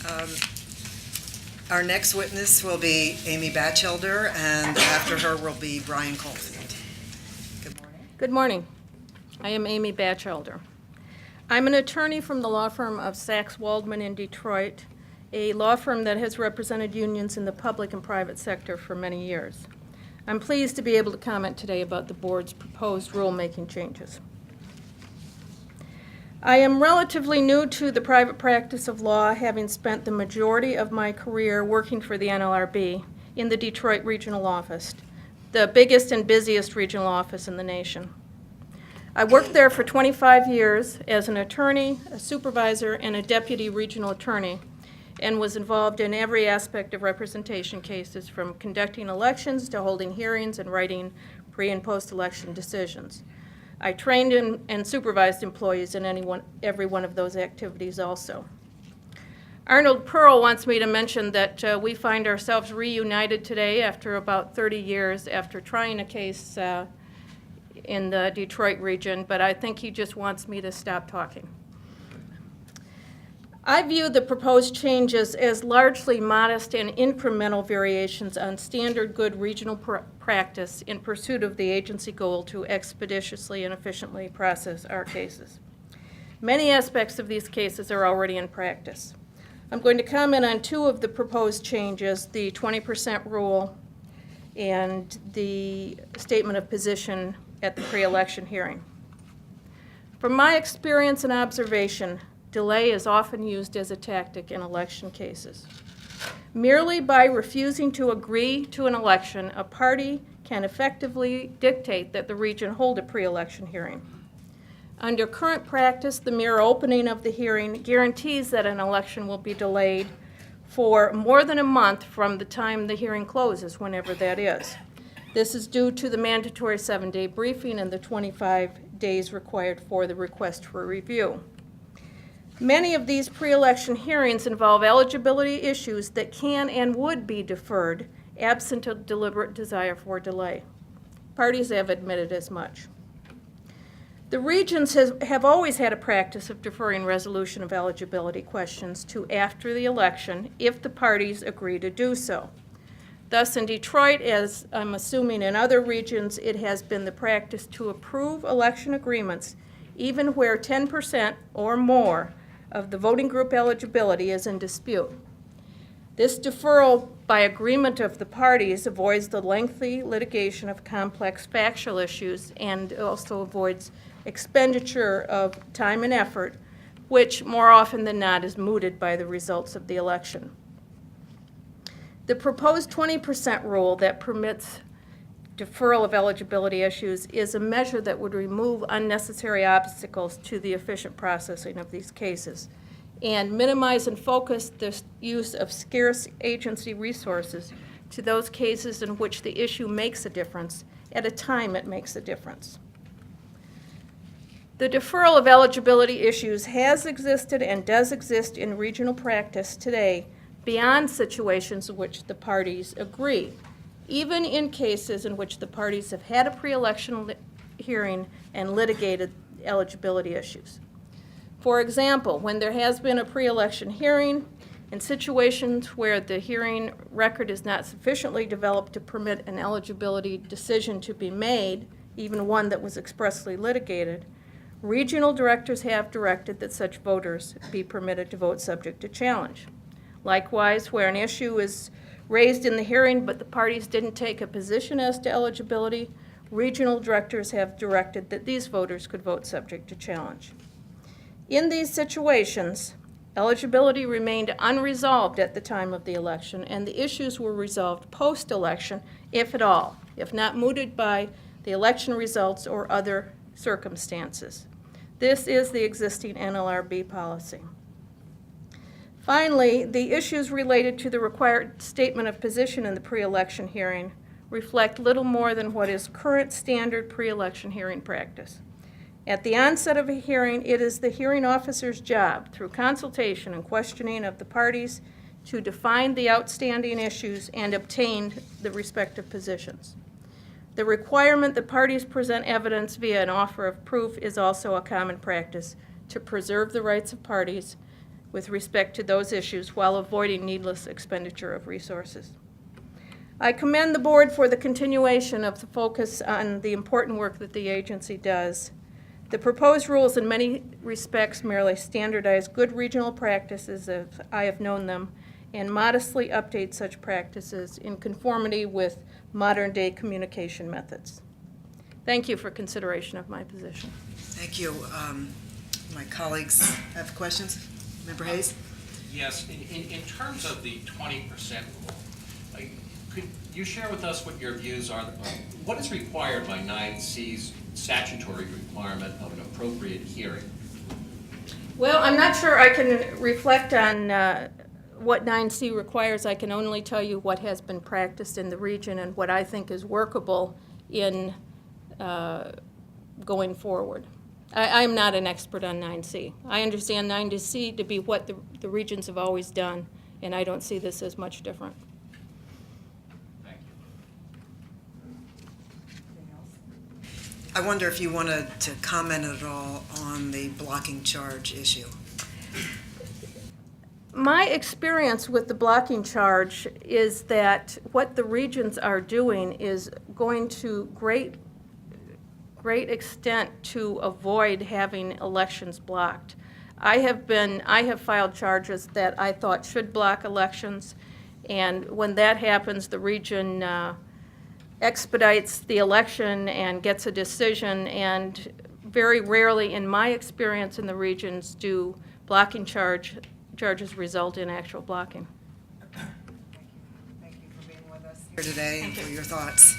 Um, Our next witness will be Amy Batchelder, and after her will be Brian Caulfield. Good morning. Good morning. I am Amy Batchelder. I'm an attorney from the law firm of Sachs Waldman in Detroit, a law firm that has represented unions in the public and private sector for many years. I'm pleased to be able to comment today about the board's proposed rulemaking changes. I am relatively new to the private practice of law, having spent the majority of my career working for the NLRB in the Detroit Regional Office, the biggest and busiest regional office in the nation. I worked there for 25 years as an attorney, a supervisor, and a deputy regional attorney, and was involved in every aspect of representation cases, from conducting elections to holding hearings and writing pre- and post-election decisions. I trained and supervised employees in every one of those activities also. Arnold Pearl wants me to mention that we find ourselves reunited today after about 30 years after trying a case in the Detroit region, but I think he just wants me to stop talking. I view the proposed changes as largely modest and incremental variations on standard good regional practice in pursuit of the agency goal to expeditiously and efficiently process our cases. Many aspects of these cases are already in practice. I'm going to comment on two of the proposed changes, the 20% rule and the statement of position at the pre-election hearing. From my experience and observation, delay is often used as a tactic in election cases. Merely by refusing to agree to an election, a party can effectively dictate that the region hold a pre-election hearing. Under current practice, the mere opening of the hearing guarantees that an election will be delayed for more than a month from the time the hearing closes, whenever that is. This is due to the mandatory 7-day briefing and the 25 days required for the request for review. Many of these pre-election hearings involve eligibility issues that can and would be deferred absent a deliberate desire for delay. Parties have admitted as much. The regions have always had a practice of deferring resolution of eligibility questions to after the election if the parties agree to do so. Thus, in Detroit, as I'm assuming in other regions, it has been the practice to approve election agreements even where 10% or more of the voting group eligibility is in dispute. This deferral by agreement of the parties avoids the lengthy litigation of complex factual issues and also avoids expenditure of time and effort, which more often than not is mooted by the results of the election. The proposed 20% rule that permits deferral of eligibility issues is a measure that would remove unnecessary obstacles to the efficient processing of these cases and minimize and focus the use of scarce agency resources to those cases in which the issue makes a difference at a time it makes a difference. The deferral of eligibility issues has existed and does exist in regional practice today beyond situations in which the parties agree, even in cases in which the parties have had a pre-election hearing and litigated eligibility issues. For example, when there has been a pre-election hearing, in situations where the hearing record is not sufficiently developed to permit an eligibility decision to be made, even one that was expressly litigated, regional directors have directed that such voters be permitted to vote subject to challenge. Likewise, where an issue is raised in the hearing but the parties didn't take a position as to eligibility, regional directors have directed that these voters could vote subject to challenge. In these situations, eligibility remained unresolved at the time of the election, and the issues were resolved post-election, if at all, if not mooted by the election results or other circumstances. This is the existing NLRB policy. Finally, the issues related to the required statement of position in the pre-election hearing reflect little more than what is current standard pre-election hearing practice. At the onset of a hearing, it is the hearing officer's job, through consultation and questioning of the parties, to define the outstanding issues and obtain the respective positions. The requirement that parties present evidence via an offer of proof is also a common practice to preserve the rights of parties with respect to those issues while avoiding needless expenditure of resources. I commend the board for the continuation of the focus on the important work that the agency does. The proposed rules in many respects merely standardize good regional practices as I have known them and modestly update such practices in conformity with modern-day communication methods. Thank you for consideration of my position. Thank you. My colleagues have questions? Member Hayes? Yes, in terms of the 20% rule, could you share with us what your views are? What is required by 9C's statutory requirement of an appropriate hearing? Well, I'm not sure I can reflect on what 9C requires. I can only tell you what has been practiced in the region and what I think is workable in going forward. I'm not an expert on 9C. I understand 9C to be what the regions have always done, and I don't see this as much different. Thank you. I wonder if you wanted to comment at all on the blocking charge issue. My experience with the blocking charge is that what the regions are doing is going to great extent to avoid having elections blocked. I have filed charges that I thought should block elections, and when that happens, the region expedites the election and gets a decision, and very rarely, in my experience in the regions, do blocking charges result in actual blocking. Thank you for being with us here today and for your thoughts.